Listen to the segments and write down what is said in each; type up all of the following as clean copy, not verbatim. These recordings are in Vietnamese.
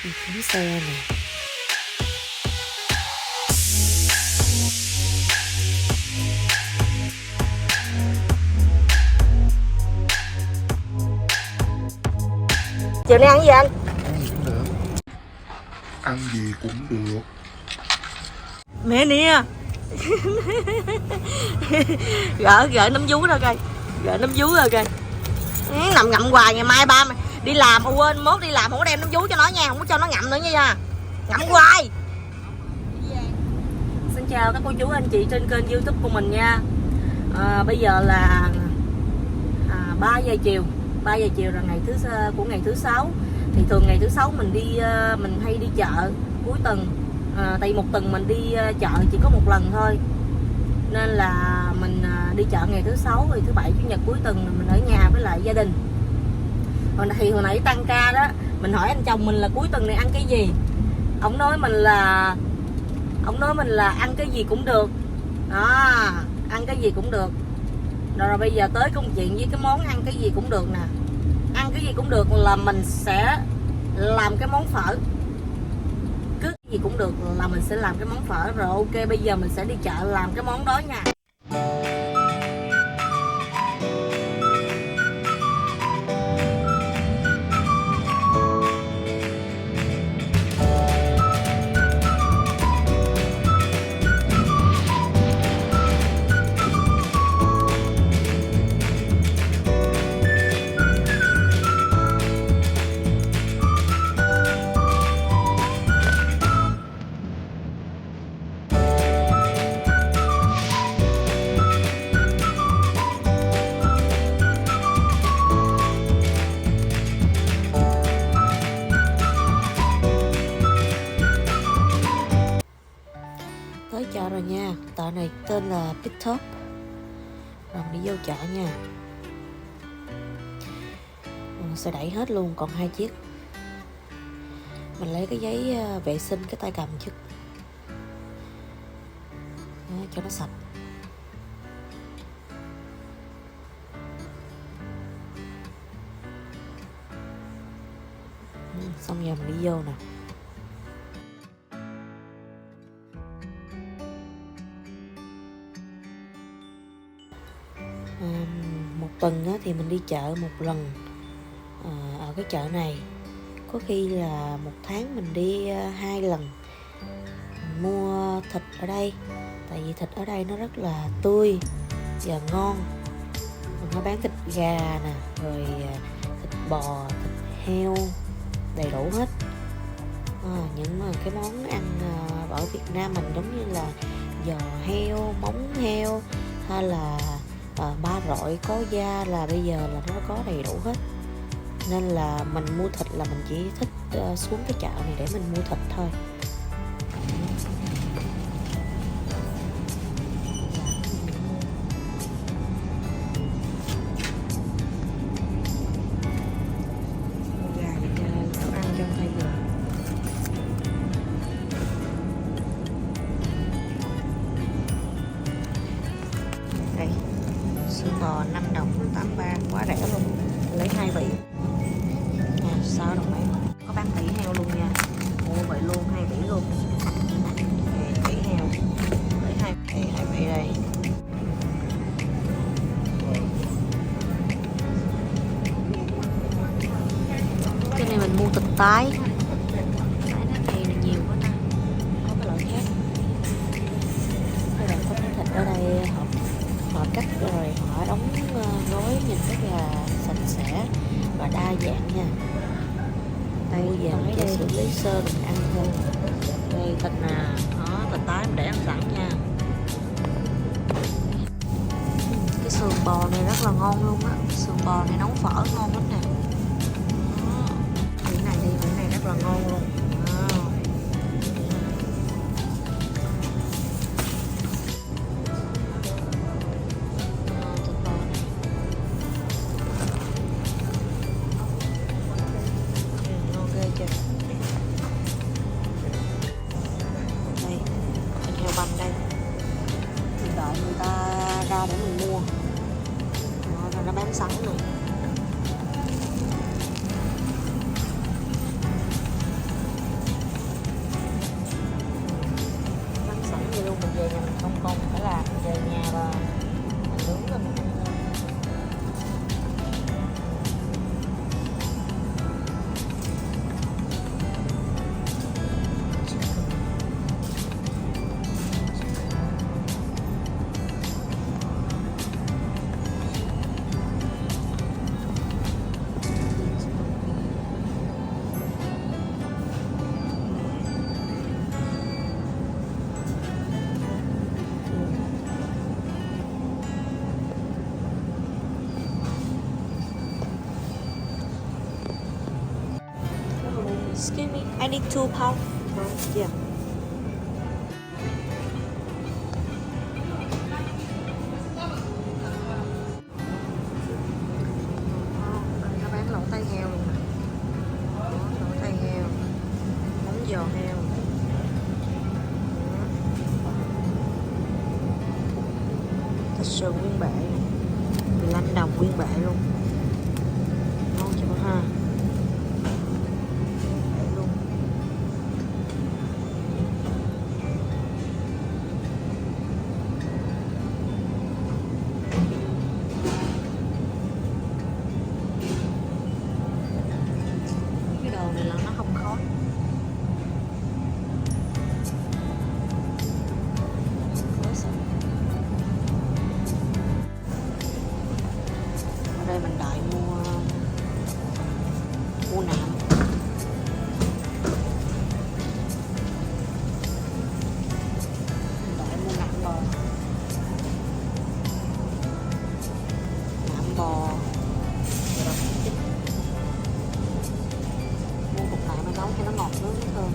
Đi kiếm xe nè. Chiều nay ăn gì anh? Ăn gì cũng được. Ăn gì cũng được. Mẹ nè. gỡ nấm vú ra coi. Gỡ nấm vú ra coi. Nằm ngậm hoài, ngày mai ba mày đi làm, quên mốt đi làm không có đem nấm vú cho nó nha, không có cho nó ngậm nữa nha. Ngậm hoài. Xin chào các cô chú anh chị trên kênh YouTube của mình nha. Bây giờ là 3 giờ chiều. 3 giờ chiều là ngày thứ sáu. Thì thường ngày thứ sáu mình hay đi chợ cuối tuần. Tại vì một tuần mình đi chợ chỉ có một lần thôi, nên là mình đi chợ ngày thứ sáu, rồi thứ bảy chủ nhật cuối tuần mình ở nhà với lại gia đình. Hồi nãy tăng ca đó, mình hỏi anh chồng mình là cuối tuần này ăn cái gì. Ông nói mình là ăn cái gì cũng được đó, ăn cái gì cũng được. Rồi bây giờ tới công chuyện với cái món ăn cái gì cũng được nè. Ăn cái gì cũng được là mình sẽ làm cái món phở. Cứ cái gì cũng được là mình sẽ làm cái món phở. Rồi ok, bây giờ mình sẽ đi chợ làm cái món đó nha. Tới chợ rồi nha. Chợ này tên là Pit Top. Rồi đi vô chợ nha. Sẽ đẩy hết luôn, còn 2 chiếc. Mình lấy cái giấy vệ sinh cái tay cầm trước đó, cho nó sạch. Xong giờ mình đi vô nè. Một tuần thì mình đi chợ một lần ở cái chợ này. Có khi là một tháng mình đi 2 lần. Mình mua thịt ở đây, tại vì thịt ở đây nó rất là tươi và ngon. Mình có bán thịt gà nè, rồi thịt bò, thịt heo, đầy đủ hết. Những cái món ăn ở Việt Nam mình giống như là giò heo, móng heo hay là ba rọi có da là bây giờ là nó có đầy đủ hết. Nên là mình mua thịt là mình chỉ thích xuống cái chợ này để mình mua thịt thôi. Đây, xương bò 5 đồng 83, quá rẻ luôn. Lấy 2 vị. 6 đồng mấy. Có bán tỉ heo luôn nha. Mua vậy luôn, 2 vỉ luôn. Tỉ heo. Lấy 2 vỉ đây. Cái này mình mua thịt tái. Tái nó này nhiều quá ta. Có cái loại khác. Các bạn có miếng thịt ở đây họ cắt rồi họ đóng gói nhìn rất là sạch sẽ và đa dạng nha. Đây về mình để xử lý sơ mình ăn thôi. Đây thịt nè, đó, thịt tái mình để ăn sẵn nha. Cái sườn bò này rất là ngon luôn á. Sườn bò này nấu phở ngon lắm nè. Cái này rất là ngon luôn. Đây, thịt heo băm đây. Mình đợi người ta ra để mình mua. Nó bán sẵn này. Excuse me, I need 2 pound. Yeah. Nó bán lẩu tay heo luôn nè. Lẩu tay heo, móng giò heo. Thịt sườn nguyên bệ, 15 đồng nguyên bệ luôn. Ngon chưa ha? Luôn. Cái đồ này là nó không khó. Ở đây mình đợi mua nạm. Mình đợi mua nạm bò. Nạm bò. Mua cục nạm mà nấu cho nó ngọt nước nó thơm.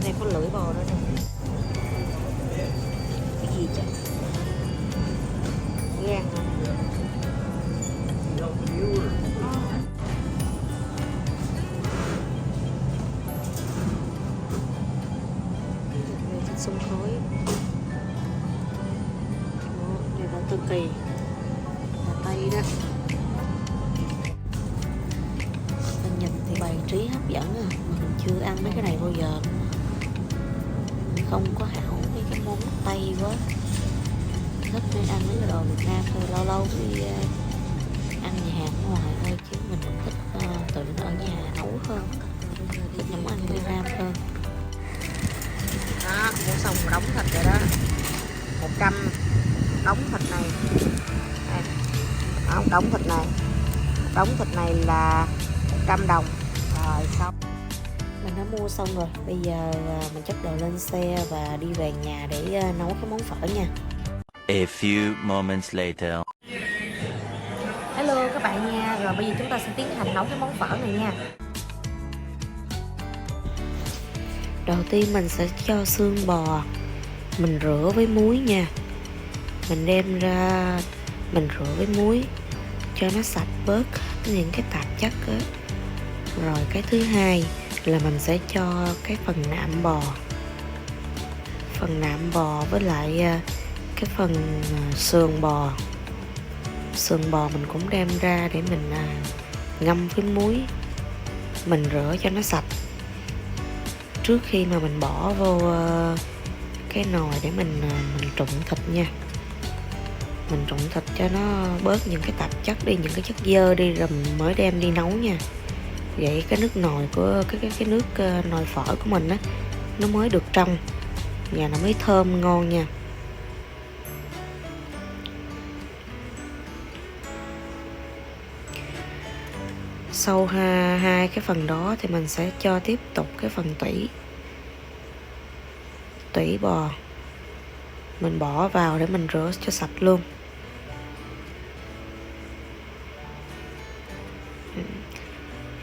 Đây có lưỡi bò nữa nè. Cái gì chứ? Gan hả? Thịt xông khói. Đây là Tây Kỳ, là Tây đó. Bên Nhật thì bày trí hấp dẫn à, mà mình chưa ăn mấy cái này bao giờ. Mình không có hảo với cái món Tây quá, thích nên ăn mấy cái đồ Việt Nam thôi, lâu lâu đi ăn nhà hàng ở ngoài thôi, chứ mình cũng thích tự ở nhà nấu hơn, thích nấu ăn Việt Nam hơn. Đó, mua xong đóng thịt rồi đó, 100 đóng thịt này. Đây. Đó, đóng thịt này là 100 đồng. Rồi xong. Mình đã mua xong rồi, bây giờ mình chất đồ lên xe và đi về nhà để nấu cái món phở nha. A few moments later. Hello các bạn nha, rồi bây giờ chúng ta sẽ tiến hành nấu cái món phở này nha. Đầu tiên mình sẽ cho xương bò mình rửa với muối nha. Mình đem ra mình rửa với muối cho nó sạch bớt những cái tạp chất á. Rồi cái thứ hai là mình sẽ cho cái phần nạm bò với lại cái phần sườn bò mình cũng đem ra để mình ngâm với muối, mình rửa cho nó sạch trước khi mà mình bỏ vô cái nồi để mình trụng thịt nha. Mình trụng thịt cho nó bớt những cái tạp chất đi, những cái chất dơ đi, rồi mình mới đem đi nấu nha. Vậy cái nước nồi của cái nước nồi phở của mình á, nó mới được trong và nó mới thơm ngon nha. Sau hai cái phần đó thì mình sẽ cho tiếp tục cái phần tủy bò, mình bỏ vào để mình rửa cho sạch luôn.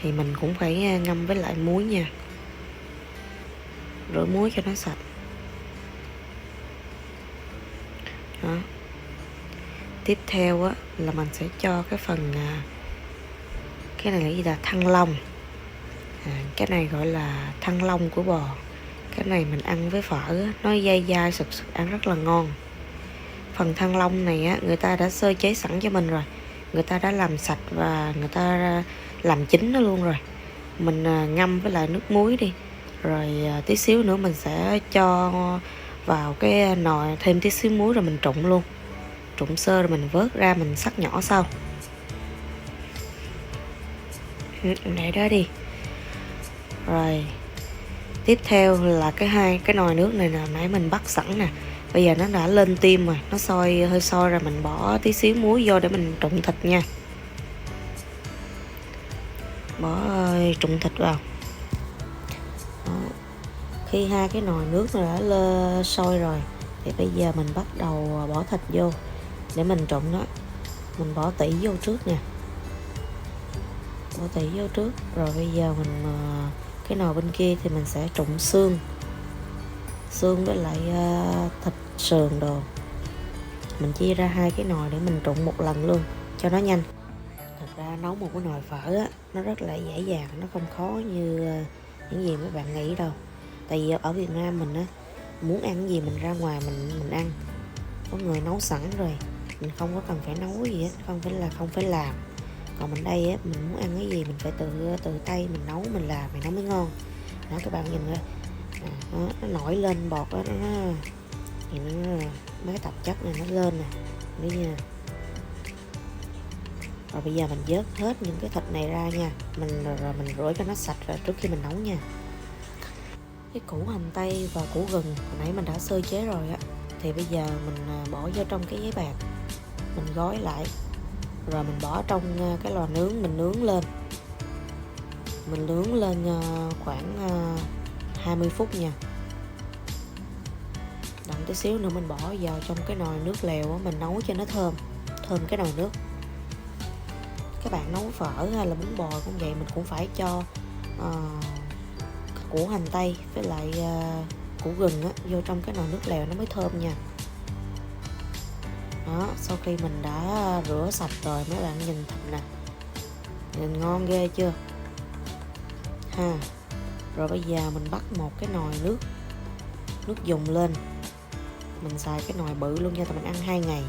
Thì mình cũng phải ngâm với lại muối nha, rửa muối cho nó sạch. Đó. Tiếp theo á, là mình sẽ cho cái phần cái này là gì, là thăng long. Cái này gọi là thăng long của bò. Cái này mình ăn với phở á, nó dai dai sực sực, ăn rất là ngon. Phần thăng long này á, người ta đã sơ chế sẵn cho mình rồi, người ta đã làm sạch và người ta làm chín nó luôn rồi. Mình ngâm với lại nước muối đi, rồi tí xíu nữa mình sẽ cho vào cái nồi thêm tí xíu muối rồi mình trụng luôn, trụng sơ rồi mình vớt ra, mình xắt nhỏ sau. Để đó đi. Rồi tiếp theo là cái nồi nước này là nãy mình bắt sẵn nè, bây giờ nó đã lên tim rồi, nó hơi sôi rồi, mình bỏ tí xíu muối vô để mình trụng thịt nha. Bỏ trụng thịt vào. Đó. Khi hai cái nồi nước nó đã sôi rồi thì bây giờ mình bắt đầu bỏ thịt vô để mình trụng nó. Mình bỏ tỉ vô trước nha. bỏ tỉ vô trước. Rồi bây giờ mình cái nồi bên kia thì mình sẽ trụng xương với lại thịt sườn đồ. Mình chia ra 2 cái nồi để mình trụng một lần luôn cho nó nhanh. Thật ra nấu một cái nồi phở á, nó rất là dễ dàng, nó không khó như những gì mấy bạn nghĩ đâu. Tại vì ở Việt Nam mình á, muốn ăn cái gì mình ra ngoài mình ăn, có người nấu sẵn rồi, mình không có cần phải nấu gì hết, không phải làm. Còn mình đây á, mình muốn ăn cái gì mình phải tự tay mình nấu, mình làm thì nó mới ngon. Đó, các bạn nhìn coi, nó nổi lên bọt đó, nhìn nó mấy cái tạp chất này nó lên nè, đấy nha. Rồi bây giờ mình vớt hết những cái thịt này ra nha, rồi mình rửa cho nó sạch rồi trước khi mình nấu nha. Cái củ hành tây và củ gừng hồi nãy mình đã sơ chế rồi á, thì bây giờ mình bỏ vô trong cái giấy bạc, mình gói lại, rồi mình bỏ trong cái lò nướng, mình nướng lên khoảng 20 phút nha. Đặng tí xíu nữa mình bỏ vào trong cái nồi nước lèo á, mình nấu cho nó thơm cái nồi nước. Các bạn nấu phở hay là bún bò cũng vậy, mình cũng phải cho củ hành tây với lại củ gừng á, vô trong cái nồi nước lèo nó mới thơm nha. Đó, sau khi mình đã rửa sạch rồi, mấy bạn nhìn thịt nè, nhìn ngon ghê chưa ha. Rồi bây giờ mình bắt một cái nồi nước dùng lên, mình xài cái nồi bự luôn nha, tại mình ăn 2 ngày,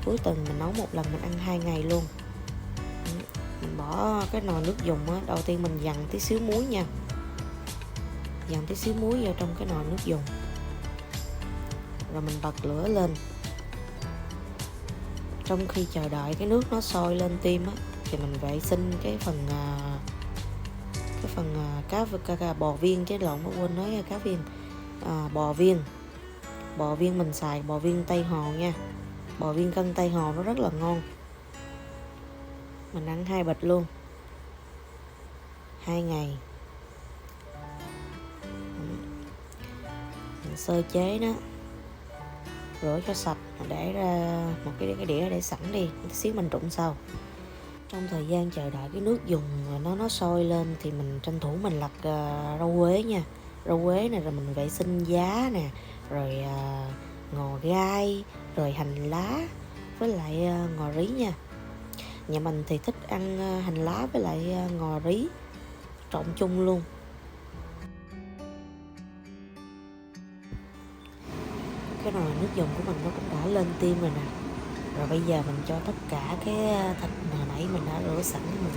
cuối tuần mình nấu một lần mình ăn 2 ngày luôn. Mình bỏ cái nồi nước dùng á, đầu tiên mình dằn tí xíu muối nha, dằn tí xíu muối vào trong cái nồi nước dùng, rồi mình bật lửa lên. Trong khi chờ đợi cái nước nó sôi lên tim á, thì mình vệ sinh cái phần cá bò viên, chứ lộn, nó quên nói cá viên, bò viên mình xài bò viên Tây Hồ nha, bò viên cân Tây Hồ nó rất là ngon. Mình ăn 2 bịch luôn, 2 ngày. Mình sơ chế đó, rửa cho sạch, để ra một cái đĩa để sẵn đi, tí xíu mình trụng sau. Trong thời gian chờ đợi cái nước dùng nó sôi lên thì mình tranh thủ mình lặt rau quế nha. Rau quế này rồi mình vệ sinh giá nè, rồi ngò gai, rồi hành lá với lại ngò rí nha. Nhà mình thì thích ăn hành lá với lại ngò rí trộn chung luôn. Cái nồi nước dùng của mình nó cũng đã lên tim rồi nè. Rồi bây giờ mình cho tất cả cái thịt hồi nãy mình đã rửa sẵn, mình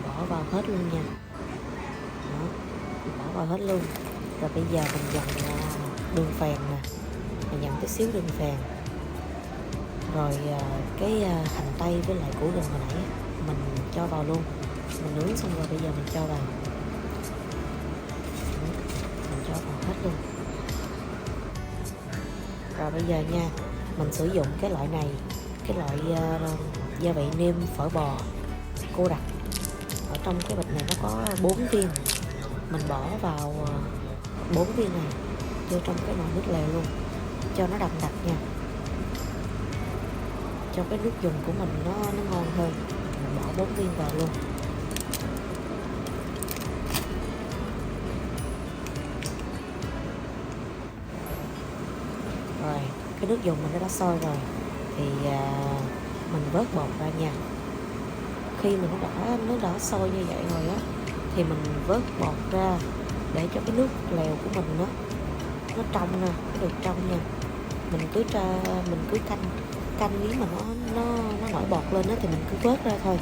bỏ vào hết luôn nha. Đó, mình bỏ vào hết luôn. Rồi bây giờ mình dặn đường phèn nè, mình dặn tí xíu đường phèn. Rồi cái hành tây với lại củ gừng hồi nãy mình cho vào luôn. Mình nướng xong rồi bây giờ mình cho vào. Mình cho vào hết luôn. Rồi bây giờ nha, mình sử dụng cái loại này, cái loại gia vị nêm phở bò cô đặc. Ở trong cái bịch này nó có 4 viên, mình bỏ vào 4 viên này vô trong cái nồi nước lèo luôn cho nó đậm đặc nha, cho cái nước dùng của mình nó ngon hơn. Mình bỏ 4 viên vào luôn. Rồi cái nước dùng mình đã sôi rồi thì mình vớt bột ra nha. Khi mà nó đã sôi như vậy rồi á, thì mình vớt bột ra để cho cái nước lèo của mình nó trong nè, nó được trong nha. Mình cứ canh nếu mà nó nổi bọt lên á thì mình cứ vớt ra thôi.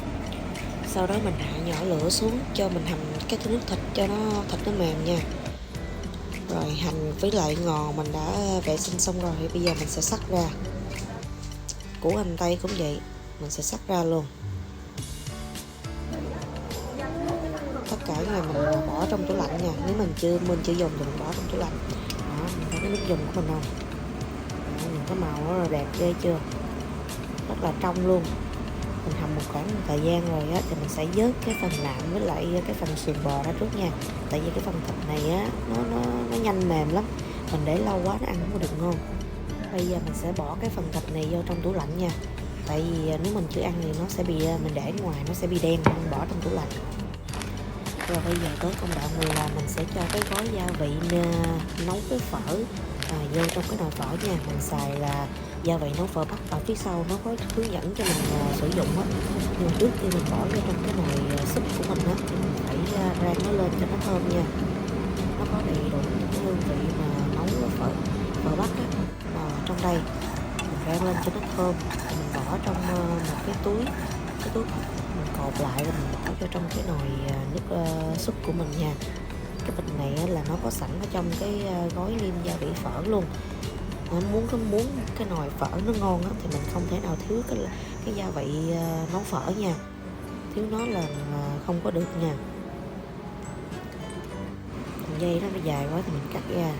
Sau đó mình hạ nhỏ lửa xuống cho mình hầm cái nước thịt cho thịt nó mềm nha. Rồi hành với lại ngò mình đã vệ sinh xong rồi thì bây giờ mình sẽ xắt ra. Củ hành tây cũng vậy, mình sẽ xắt ra luôn. Tất cả này mình bỏ trong tủ lạnh nha. Nếu mình chưa dùng thì mình bỏ trong tủ lạnh. Đó, mình thấy cái nước dùng của mình không? Đó, nhìn cái màu nó đẹp ghê chưa? Rất là trong luôn. Mình hầm một khoảng thời gian rồi á, thì mình sẽ vớt cái phần nạm với lại cái phần sườn bò ra trước nha. Tại vì cái phần thịt này á, nó nhanh mềm lắm. Mình để lâu quá nó ăn không có được ngon. Bây giờ mình sẽ bỏ cái phần thịt này vô trong tủ lạnh nha. tại vì nếu mình chưa ăn thì nó sẽ bị, mình để ngoài nó sẽ bị đen, mình bỏ trong tủ lạnh. Rồi bây giờ tới công đoạn người làm, mình sẽ cho cái gói gia vị nấu cái phở vô trong cái nồi phở nha. Mình xài là gia vị nấu phở Bắc, ở phía sau nó có hướng dẫn cho mình sử dụng á. Nhưng trước khi mình bỏ vô trong cái nồi súp của mình á thì mình phải rang nó lên cho nó thơm nha. Nó có đầy đủ những hương vị mà nấu phở Bắc á. Trong đây mình rang lên cho nó thơm, mình bỏ trong một cái túi mình cột lại rồi mình bỏ vô trong cái nồi nước súp của mình nha. Cái bịch này là nó có sẵn ở trong cái gói liêm gia vị phở luôn. Muốn cái nồi phở nó ngon á, thì mình không thể nào thiếu cái gia vị nấu phở nha, thiếu nó là không có được nha. Còn dây nó dài quá thì mình cắt ra.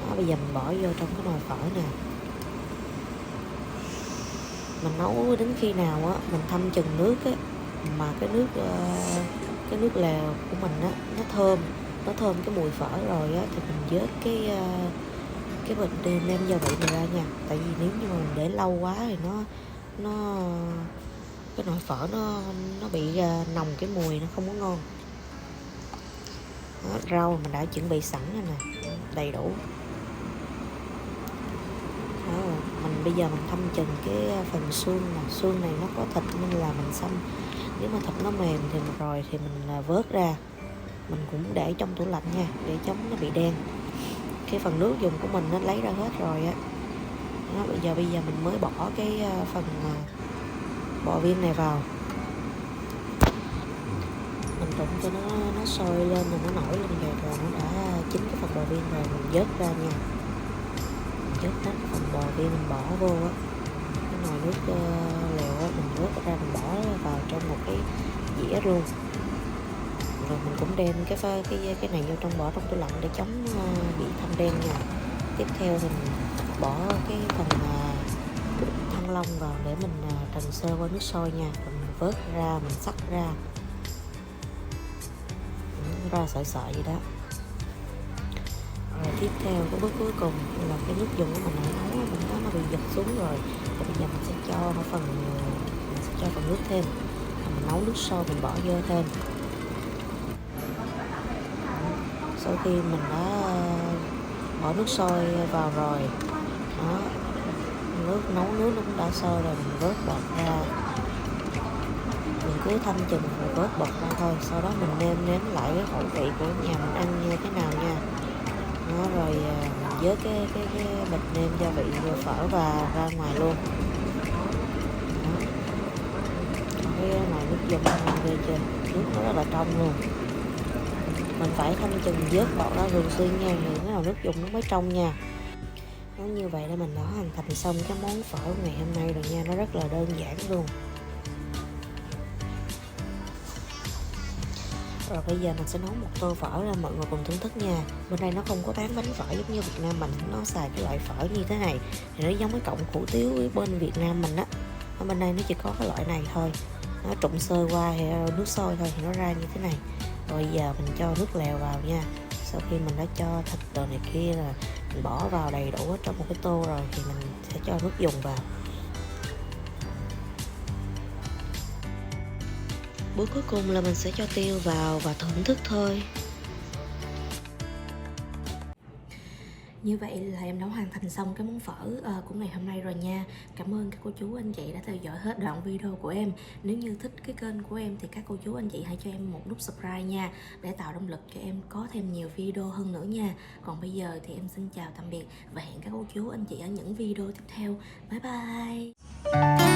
Đó, bây giờ mình bỏ vô trong cái nồi phở nè. Mình nấu đến khi nào á mình thâm chừng nước á, mà cái nước lèo của mình á nó thơm cái mùi phở rồi á, thì mình vớt cái bịch nêm gia vị này ra nha. Tại vì nếu như mà mình để lâu quá thì nó cái nồi phở nó bị nồng cái mùi, nó không có ngon. Đó, rau mình đã chuẩn bị sẵn rồi nè, đầy đủ. Đó, bây giờ mình thăm chừng cái phần xương này nó có thịt nên là mình xăm. Nếu mà thịt nó mềm thì mình vớt ra, mình cũng để trong tủ lạnh nha, để chống nó bị đen. Cái phần nước dùng của mình nó lấy ra hết rồi á. Đó, bây giờ mình mới bỏ cái phần bò viên này vào. Mình trụng cho nó sôi lên rồi nó nổi lên rồi nó đã chín cái phần bò viên rồi, mình vớt ra nha. Vớt hết phần bò viên mình bỏ vô á, cái nồi nước lèo á, mình vớt ra mình bỏ vào trong một cái dĩa luôn. Rồi mình cũng đem cái này vô bỏ trong tủ lạnh để chống bị thâm đen nha. Tiếp theo thì mình bỏ cái phần thanh long vào để mình trần sơ qua nước sôi nha. Rồi mình vớt ra, mình xắt ra sợi vậy đó. Rồi tiếp theo cái bước cuối cùng là cái nước dùng của mình nấu nó bị giật xuống rồi. Thì bây giờ mình sẽ cho phần nước thêm. Mình nấu nước sôi mình bỏ vô thêm. Sau khi mình đã bỏ nước sôi vào rồi đó, nước nó cũng đã sôi rồi, mình vớt bọt ra. Mình cứ thăm chừng rồi vớt bọt ra thôi. Sau đó mình nêm lại cái khẩu vị của nhà mình ăn như thế nào nha. Đó, rồi mình vớt cái bịch nêm gia vị phở và ra ngoài luôn. Đó. Cái nồi nước dùng ghê chưa, nước nó rất là trong luôn. Mình phải thăm chừng vớt bọt ra thường xuyên nha, thì cái nồi nước dùng nó mới trong nha. Nó như vậy là mình đã hoàn thành xong cái món phở ngày hôm nay rồi nha. Nó rất là đơn giản luôn. Rồi bây giờ mình sẽ nấu một tô phở ra mọi người cùng thưởng thức nha. Bên đây nó không có bán bánh phở giống như Việt Nam mình, nó xài cái loại phở như thế này thì nó giống cái cọng hủ tiếu bên Việt Nam mình á. Ở bên đây nó chỉ có cái loại này thôi, nó trụng sơ qua thì nước sôi thôi thì nó ra như thế này. Rồi giờ mình cho nước lèo vào nha. Sau khi mình đã cho thịt đồ này kia là mình bỏ vào đầy đủ trong một cái tô rồi thì mình sẽ cho nước dùng vào. Bước cuối cùng là mình sẽ cho tiêu vào và thưởng thức thôi. Như vậy là em đã hoàn thành xong cái món phở của ngày hôm nay rồi nha. Cảm ơn các cô chú anh chị đã theo dõi hết đoạn video của em. Nếu như thích cái kênh của em thì các cô chú anh chị hãy cho em một nút subscribe nha, để tạo động lực cho em có thêm nhiều video hơn nữa nha. Còn bây giờ thì em xin chào tạm biệt và hẹn các cô chú anh chị ở những video tiếp theo. Bye bye.